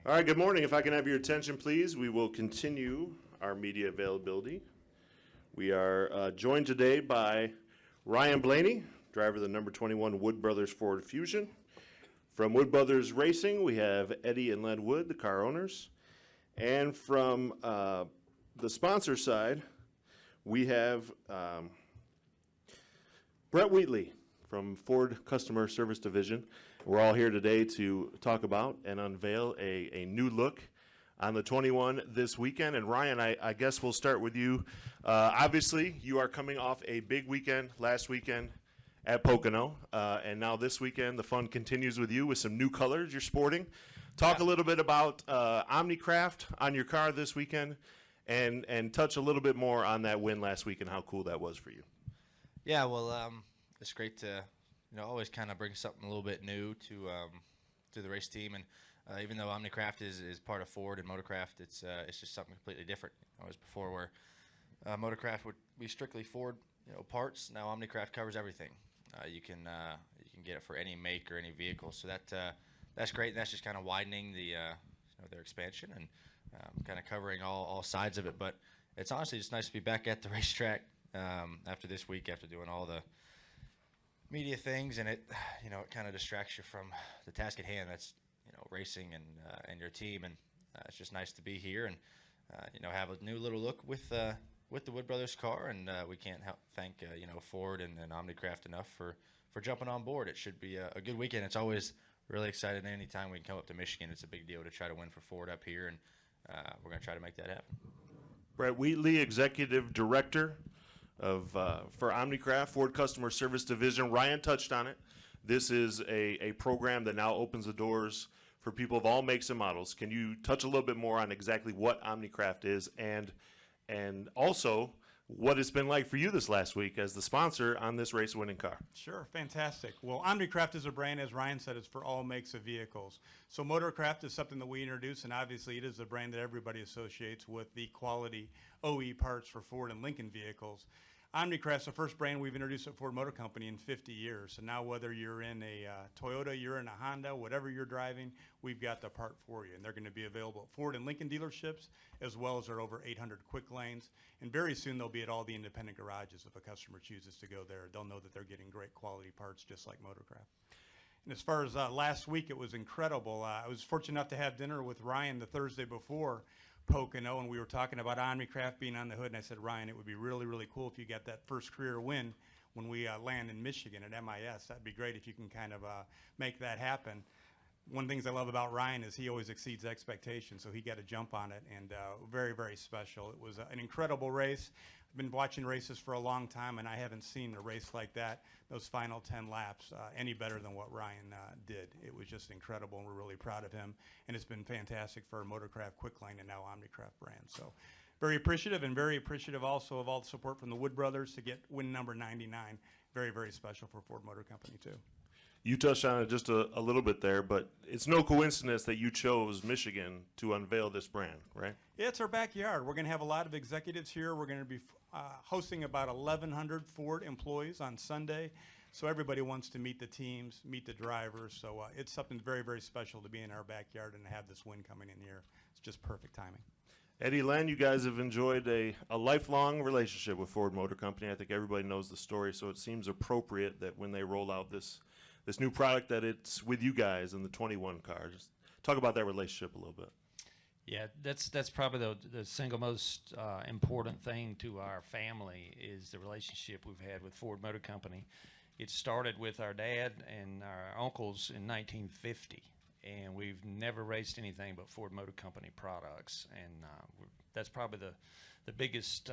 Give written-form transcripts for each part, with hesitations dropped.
All right, good morning. If I can have your attention, please, we will continue our media availability. We are joined today by Ryan Blaney, driver of the number 21 Wood Brothers Ford Fusion. From Wood Brothers Racing, we have Eddie and Len Wood, the car owners. And from the sponsor side, we have Brett Wheatley from Ford Customer Service Division. We're all here today to talk about and unveil a new look on the 21 this weekend. And Ryan, I guess we'll start with you. Obviously, you are coming off a big weekend last weekend at Pocono, and now this weekend the fun continues with you with some new colors you're sporting. Talk a little bit about Omnicraft on your car this weekend, and touch a little bit more on that win last week and how cool that was for you. Yeah, well, it's great to always kind of bring something a little bit new to the race team, and even though Omnicraft is part of Ford and Motorcraft, it's just something completely different. Always before where Motorcraft would be strictly Ford parts. Now Omnicraft covers everything. You can get it for any make or any vehicle, so that's great. And that's just kind of widening their expansion and kind of covering all sides of it. But it's honestly just nice to be back at the racetrack after this week, after doing all the media things, and it kind of distracts you from the task at hand. That's racing and your team, and it's just nice to be here and have a new little look with the Wood Brothers car, and we can't thank Ford and Omnicraft enough for jumping on board. It should be a good weekend. It's always really exciting anytime we can come up to Michigan. It's a big deal to try to win for Ford up here, and we're going to try to make that happen. Brett Wheatley, Executive Director for Omnicraft, Ford Customer Service Division. Ryan touched on it. This is a program that now opens the doors for people of all makes and models. Can you touch a little bit more on exactly what Omnicraft is and also what it's been like for you this last week as the sponsor on this race-winning car? Sure, fantastic. Well, Omnicraft is a brand, as Ryan said, is for all makes of vehicles. So Motorcraft is something that we introduced, and obviously it is a brand that everybody associates with the quality OE parts for Ford and Lincoln vehicles. Omnicraft's the first brand we've introduced at Ford Motor Company in 50 years. So now whether you're in a Toyota, you're in a Honda, whatever you're driving, we've got the part for you. And they're going to be available at Ford and Lincoln dealerships, as well as our over 800 quick lanes. And very soon they'll be at all the independent garages. If a customer chooses to go there, they'll know that they're getting great quality parts just like Motorcraft. And as far as last week, it was incredible. I was fortunate enough to have dinner with Ryan the Thursday before Pocono, and we were talking about Omnicraft being on the hood, and I said, Ryan, it would be really, really cool if you got that first career win when we land in Michigan at MIS. That'd be great if you can kind of make that happen. One of the things I love about Ryan is he always exceeds expectations, so he got a jump on it, and very, very special. It was an incredible race. I've been watching races for a long time, and I haven't seen a race like that, those final 10 laps, any better than what Ryan did. It was just incredible, and we're really proud of him. And it's been fantastic for our Motorcraft Quick Lane and now Omnicraft brand. So very appreciative, and very appreciative also of all the support from the Wood Brothers to get win number 99. Very, very special for Ford Motor Company, too. You touched on it just a little bit there, but it's no coincidence that you chose Michigan to unveil this brand, right? Yeah, it's our backyard. We're going to have a lot of executives here. We're going to be hosting about 1,100 Ford employees on Sunday. So everybody wants to meet the teams, meet the drivers. So it's something very, very special to be in our backyard and to have this win coming in here. It's just perfect timing. Eddie, Len, you guys have enjoyed a lifelong relationship with Ford Motor Company. I think everybody knows the story, so it seems appropriate that when they roll out this new product that it's with you guys in the 21 car. Just talk about that relationship a little bit. Yeah, that's probably the single most important thing to our family is the relationship we've had with Ford Motor Company. It started with our dad and our uncles in 1950, and we've never raced anything but Ford Motor Company products, and that's probably the biggest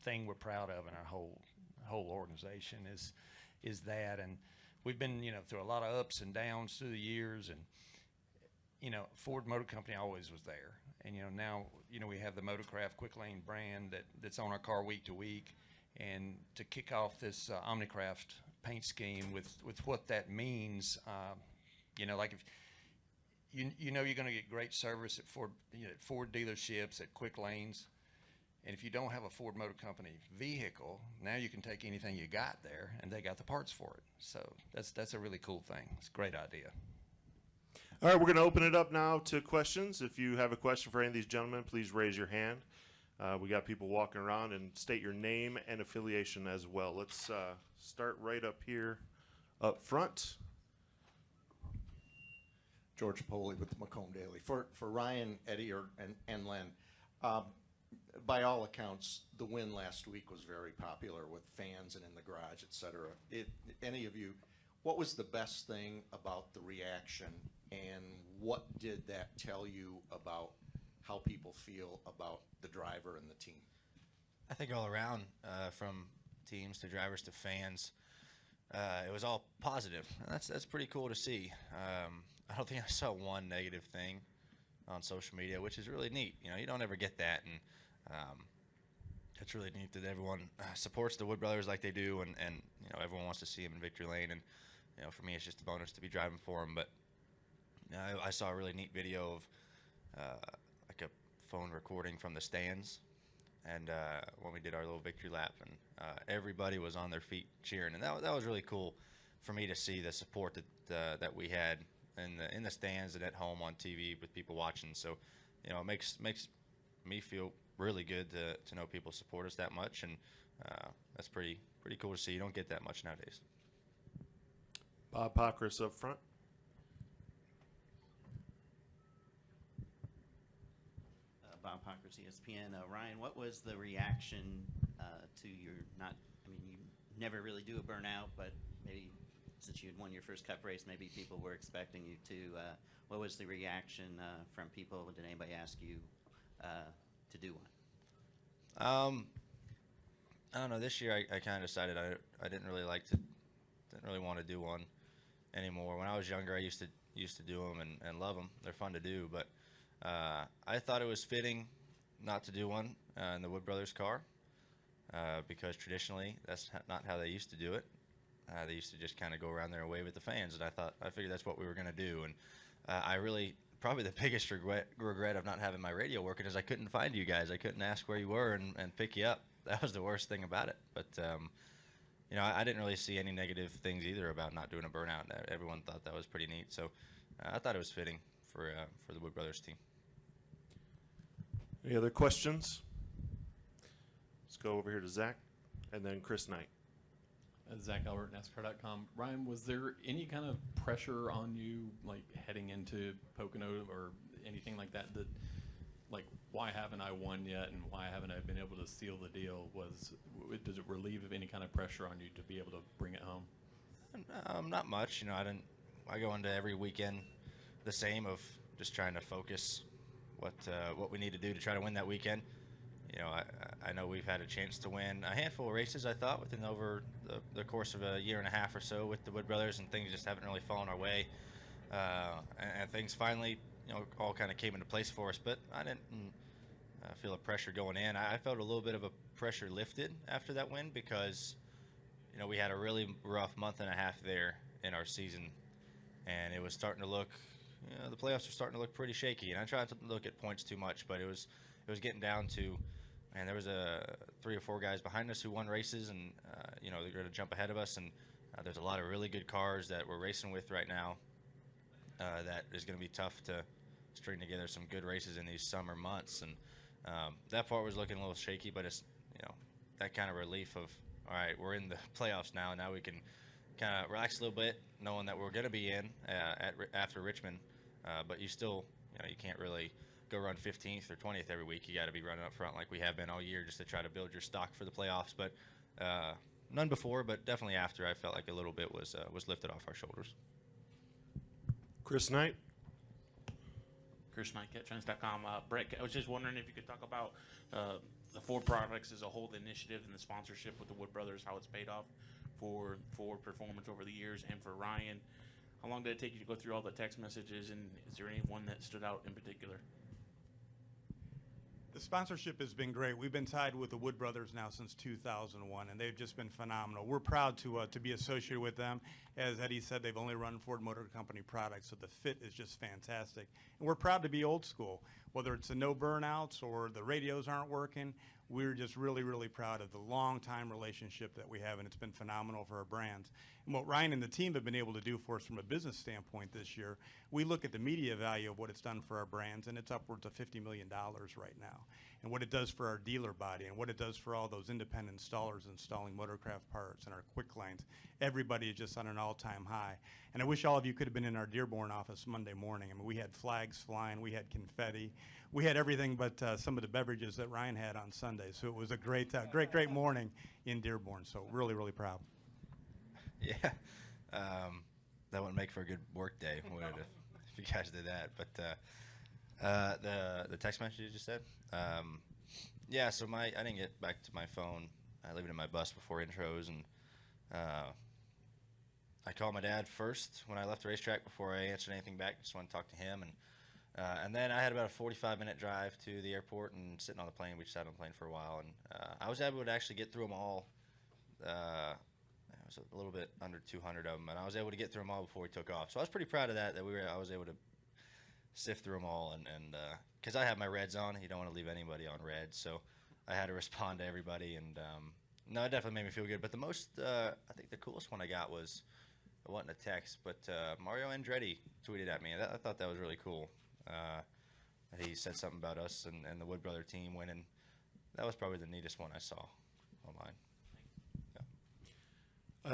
thing we're proud of in our whole organization is that. And we've been through a lot of ups and downs through the years, and Ford Motor Company always was there. And now we have the Motorcraft Quick Lane brand that's on our car week to week, and to kick off this Omnicraft paint scheme with what that means, like if you're going to get great service at Ford dealerships, at quick lanes, and if you don't have a Ford Motor Company vehicle, now you can take anything you got there, and they got the parts for it. So that's a really cool thing. It's a great idea. All right, we're going to open it up now to questions. If you have a question for any of these gentlemen, please raise your hand. We got people walking around, and state your name and affiliation as well. Let's start right up here up front. George Poley with the Macomb Daily. For Ryan, Eddie, and Len, by all accounts, the win last week was very popular with fans and in the garage, et cetera. Any of you, what was the best thing about the reaction, and what did that tell you about how people feel about the driver and the team? I think all around, from teams to drivers to fans, it was all positive. That's pretty cool to see. I don't think I saw one negative thing on social media, which is really neat. You know, you don't ever get that, and it's really neat that everyone supports the Wood brothers like they do, and you know, everyone wants to see them in victory lane. And you know, for me, it's just a bonus to be driving for them. But you know, I saw a really neat video of like a phone recording from the stands, and when we did our little victory lap, and everybody was on their feet cheering, and that was really cool for me to see the support that we had in the stands and at home on TV with people watching. So, you know, it makes me feel really good to know people support us that much, and that's pretty cool to see. You don't get that much nowadays. Bob Pockris up front. Bob Pockris, ESPN. Ryan, what was the reaction to your you never really do a burnout, but maybe since you had won your first Cup race, maybe people were expecting you to. What was the reaction from people? Did anybody ask you to do one? I don't know. This year, I kind of decided I didn't really want to do one anymore. When I was younger, I used to do them and love them. They're fun to do, but I thought it was fitting not to do one in the Wood Brothers car because traditionally that's not how they used to do it. They used to just kind of go around there and wave at the fans, and I figured that's what we were going to do. And I really, probably the biggest regret of not having my radio working is I couldn't find you guys. I couldn't ask where you were and pick you up. That was the worst thing about it. But you know, I didn't really see any negative things either about not doing a burnout. Everyone thought that was pretty neat. So I thought it was fitting for the Wood Brothers team. Any other questions? Let's go over here to Zach, and then Chris Knight. Zach Albert, NASCAR.com. Ryan, was there any kind of pressure on you, like heading into Pocono or anything like that? That, like, why haven't I won yet, and why haven't I been able to seal the deal? Does it relieve of any kind of pressure on you to be able to bring it home? Not much. You know, I go into every weekend the same of just trying to focus what we need to do to try to win that weekend. You know, I know we've had a chance to win a handful of races, I thought, within over the course of a year and a half or so with the Wood Brothers, and things just haven't really fallen our way. And things finally, you know, all kind of came into place for us. But I didn't feel a pressure going in. I felt a little bit of a pressure lifted after that win because, you know, we had a really rough month and a half there in our season, and it was starting to look, you know, the playoffs are starting to look pretty shaky. And I tried to look at points too much, but it was getting down to, and there was 3 or 4 guys behind us who won races, and you know, they're going to jump ahead of us, and there's a lot of really good cars that we're racing with right now that is going to be tough to string together some good races in these summer months. And that part was looking a little shaky, but it's, you know, that kind of relief of, all right, we're in the playoffs now we can kind of relax a little bit knowing that we're going to be in after Richmond, but you still, you know, you can't really go run 15th or 20th every week. You got to be running up front like we have been all year just to try to build your stock for the playoffs. But none before, but definitely after, I felt like a little bit was lifted off our shoulders. Chris Knight. Chris Knight, CatChance.com. Brett, I was just wondering if you could talk about the Ford products as a whole, the initiative and the sponsorship with the Wood Brothers, how it's paid off for Ford performance over the years, and for Ryan. How long did it take you to go through all the text messages, and is there any one that stood out in particular? The sponsorship has been great. We've been tied with the Wood Brothers now since 2001, and they've just been phenomenal. We're proud to be associated with them. As Eddie said, they've only run Ford Motor Company products, so the fit is just fantastic. And we're proud to be old school. Whether it's the no burnouts or the radios aren't working, we're just really, really proud of the long-time relationship that we have, and it's been phenomenal for our brands. And what Ryan and the team have been able to do for us from a business standpoint this year, we look at the media value of what it's done for our brands, and it's upwards of $50 million right now. And what it does for our dealer body, and what it does for all those independent installers installing Motorcraft parts and our quick lines, everybody is just on an all-time high. And I wish all of you could have been in our Dearborn office Monday morning. I mean, we had flags flying, we had confetti, we had everything but some of the beverages that Ryan had on Sunday. So it was a great, great morning in Dearborn. So really, really proud. Yeah, that wouldn't make for a good work day, would it, if you guys did that? But the text message you just said, yeah. So I didn't get back to my phone. I leave it in my bus before intros, and I called my dad first when I left the racetrack before I answered anything back. Just wanted to talk to him, and then I had about a 45-minute drive to the airport and sitting on the plane. We just sat on the plane for a while, and I was able to actually get through them all. It was a little bit under 200 of them, and I was able to get through them all before we took off. So I was pretty proud of that. I was able to sift through them all, and because I have my reds on, you don't want to leave anybody on red, so I had to respond to everybody, and no, it definitely made me feel good. But the most, I think the coolest one I got was, it wasn't a text, but Mario Andretti tweeted at me. I thought that was really cool. He said something about us and the Wood Brother team winning. That was probably the neatest one I saw online.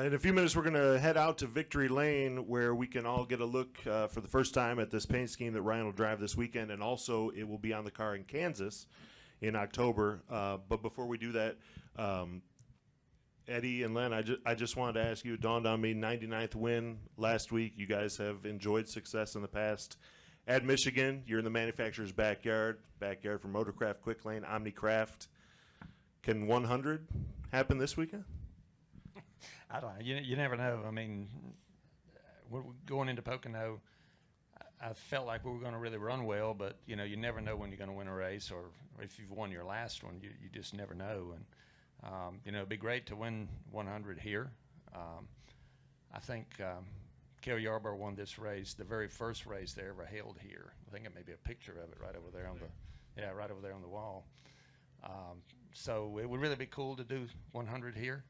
In a few minutes, we're going to head out to Victory Lane, where we can all get a look for the first time at this paint scheme that Ryan will drive this weekend, and also it will be on the car in Kansas in October. But before we do that, Eddie and Len, I just wanted to ask you, it dawned on me, 99th win last week. You guys have enjoyed success in the past at Michigan. You're in the manufacturer's backyard for Motorcraft, Quick Lane, Omnicraft. Can 100 happen this weekend? I don't know. You never know. I mean, we're going into Pocono, I felt like we were going to really run well, but, you never know when you're going to win a race, or if you've won your last one, you just never know. And, it'd be great to win 100 here. I think Cale Yarborough won this race, the very first race they ever held here. I think it may be a picture of it right over there right over there on the wall. So it would really be cool to do 100 here.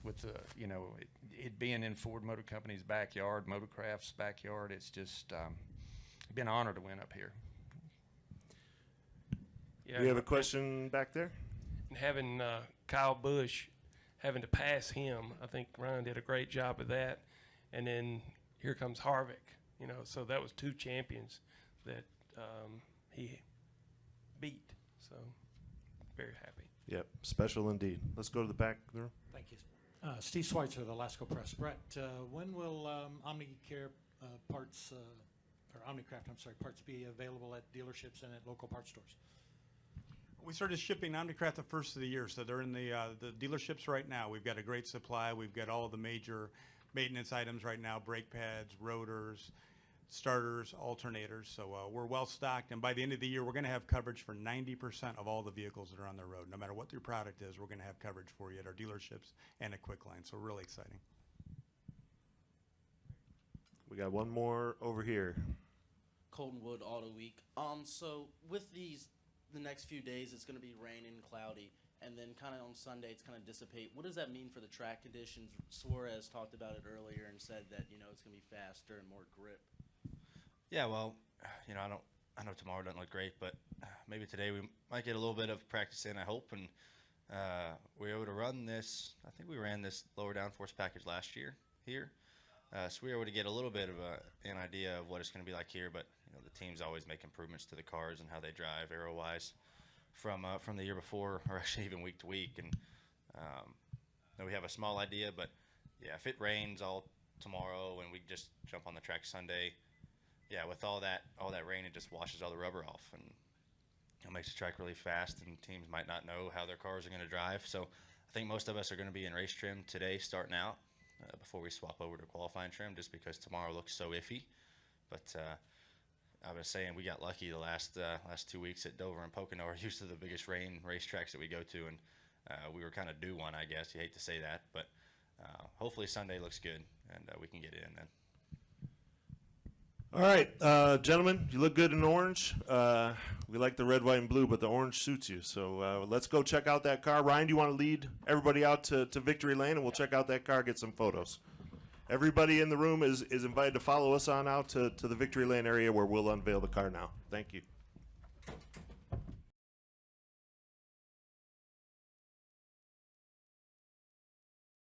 With the, it being in Ford Motor Company's backyard, Motorcraft's backyard, it's just been an honor to win up here. Yeah, We have a question back there. and having Kyle Busch, having to pass him, I think Ryan did a great job of that. And then here comes Harvick, so that was two champions that he beat. So very happy. Yep, special indeed. Let's go to the back of the room. Thank you. Steve Schweitzer, the Lasco Press. Brett, when will Omnicare parts, or Omnicraft, parts be available at dealerships and at local parts stores? We started shipping Omnicraft the first of the year, so they're in the dealerships right now. We've got a great supply. We've got all the major maintenance items right now: brake pads, rotors, starters, alternators. So we're well stocked, and by the end of the year, we're going to have coverage for 90% of all the vehicles that are on the road. No matter what your product is, we're going to have coverage for you at our dealerships and at Quick Line. So really exciting. We got one more over here. Colton Wood Auto Week. So with the next few days, it's going to be raining and cloudy, and then kind of on Sunday, it's going to dissipate. What does that mean for the track conditions? Suarez talked about it earlier and said that it's going to be faster and more grip. Yeah, well, I know tomorrow doesn't look great, but maybe today we might get a little bit of practice in, I hope, and we were able to run this. I think we ran this lower downforce package last year here, so we were able to get a little bit of an idea of what it's going to be like here. But the teams always make improvements to the cars and how they drive aero-wise from the year before, or actually even week to week. And we have a small idea, but yeah, if it rains all tomorrow and we just jump on the track Sunday. Yeah, with all that rain, it just washes all the rubber off, and it makes the track really fast, and teams might not know how their cars are going to drive. So I think most of us are going to be in race trim today starting out before we swap over to qualifying trim, just because tomorrow looks so iffy. But I was saying we got lucky the last 2 weeks at Dover and Pocono are used to the biggest rain racetracks that we go to, and we were kind of due one, I guess. You hate to say that, but hopefully Sunday looks good, and we can get in then. All right, gentlemen, you look good in orange. We like the red, white, and blue, but the orange suits you. So let's go check out that car. Ryan, do you want to lead everybody out to Victory Lane, and we'll check out that car, get some photos. Everybody in the room is invited to follow us on out to the Victory Lane area where we'll unveil the car now. Thank you.